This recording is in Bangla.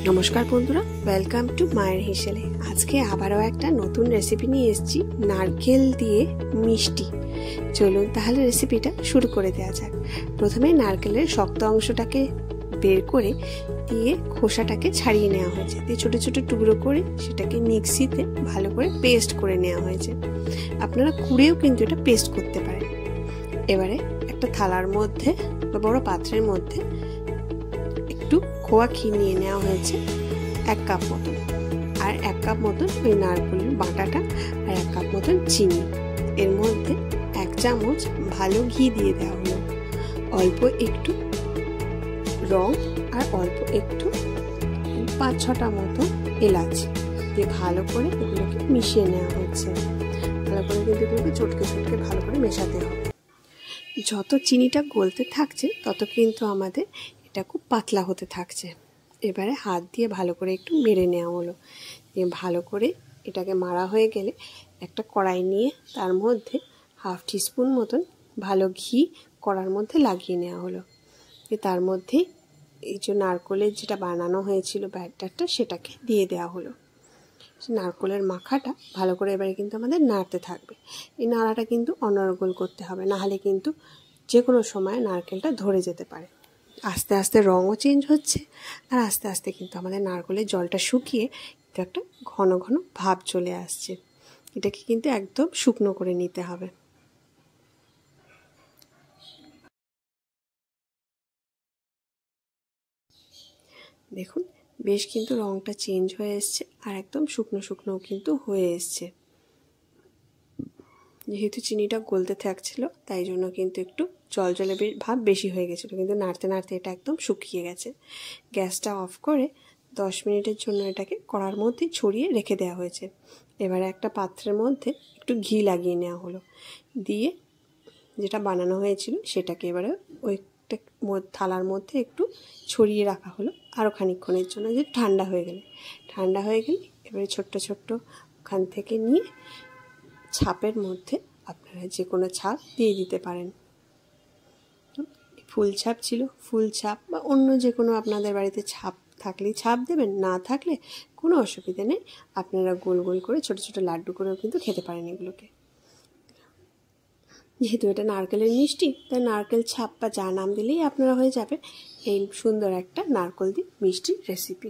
নমস্কার বন্ধুরা, ওয়েলকাম টু মায়ের হেসেলে। আজকে আবারও একটা নতুন রেসিপি নিয়ে এসেছি, নারকেল দিয়ে মিষ্টি। চলুন তাহলে রেসিপিটা শুরু করে দেওয়া যাক। প্রথমে নারকেলের শক্ত অংশটাকে বের করে দিয়ে খোসাটাকে ছাড়িয়ে নেওয়া হয়েছে, দিয়ে ছোটো ছোটো টুকরো করে সেটাকে মিক্সিতে ভালো করে পেস্ট করে নেওয়া হয়েছে। আপনারা কুড়েও কিন্তু এটা পেস্ট করতে পারেন। এবারে একটা থালার মধ্যে বা বড় পাত্রের মধ্যে একটু খোয়া ক্ষীর নিয়ে নেওয়া হয়েছে 1 কাপ মতন, আর 1 কাপ মতন ওই নারকেলের বাটাটা, আর 1 কাপ মতন চিনি। এর মধ্যে 1 চামচ ভালো ঘি দিয়ে দেওয়া হলো, অল্প একটু রং আর অল্প একটু 5-6টা মতো এলাচ দিয়ে ভালো করে এগুলোকে মিশিয়ে নেওয়া হচ্ছে। ভালো করে কিন্তু এগুলোকে চটকে চটকে ভালো করে মেশাতে হবে। যত চিনিটা গলতে থাকছে তত কিন্তু আমাদের এটা খুব পাতলা হতে থাকছে। এবারে হাত দিয়ে ভালো করে একটু মেরে নেওয়া হলো, দিয়ে ভালো করে এটাকে মারা হয়ে গেলে একটা কড়াই নিয়ে তার মধ্যে 1/2 টিস্পুন মতন ভালো ঘি কড়ার মধ্যে লাগিয়ে নেওয়া হলো। তার মধ্যে এই যে নারকেলের যেটা বানানো হয়েছিল ব্যাটারটা, সেটাকে দিয়ে দেওয়া হলো। নারকেলের মাখাটা ভালো করে এবারে কিন্তু আমাদের নাড়তে থাকবে। এই নাড়াটা কিন্তু অনর্গল করতে হবে, নাহলে কিন্তু যে কোনো সময় নারকেলটা ধরে যেতে পারে। আস্তে আস্তে রঙও চেঞ্জ হচ্ছে, আর আস্তে আস্তে কিন্তু আমাদের নারকেলের জলটা শুকিয়ে এটা একটা ঘন ঘন ভাব চলে আসছে। এটাকে কিন্তু একদম শুকনো করে নিতে হবে। দেখুন বেশ কিন্তু রঙটা চেঞ্জ হয়ে এসছে, আর একদম শুকনো শুকনোও কিন্তু হয়ে এসছে। যেহেতু চিনিটা গলতে থাকছিল তাই জন্য কিন্তু একটু জল জলে ভাব বেশি হয়ে গেছিলো, কিন্তু নাড়তে নাড়তে এটা একদম শুকিয়ে গেছে। গ্যাসটা অফ করে 10 মিনিটের জন্য এটাকে কড়ার মধ্যে ছড়িয়ে রেখে দেওয়া হয়েছে। এবারে একটা পাত্রের মধ্যে একটু ঘি লাগিয়ে নেওয়া হলো, দিয়ে যেটা বানানো হয়েছিল সেটাকে এবারে ওইটা থালার মধ্যে একটু ছড়িয়ে রাখা হলো আরও খানিকক্ষণের জন্য, যে ঠান্ডা হয়ে গেলে এবারে ছোট্ট ছোট্ট ওখান থেকে নিয়ে ছাপের মধ্যে আপনারা যে কোনো ছাপ দিয়ে দিতে পারেন। ফুল ছাপ ছিল, ফুল ছাপ বা অন্য যে কোনো আপনাদের বাড়িতে ছাপ থাকলেই ছাপ দেবেন, না থাকলে কোনো অসুবিধা নেই। আপনারা গোল গোল করে ছোটো ছোটো লাড্ডু করেও কিন্তু খেতে পারেন এগুলোকে। যেহেতু এটা নারকেলের মিষ্টি, তাই নারকেল ছাপ বা যা নাম দিলেই আপনারা হয়ে যাবে এই সুন্দর একটা নারকেল দিয়ে মিষ্টি রেসিপি।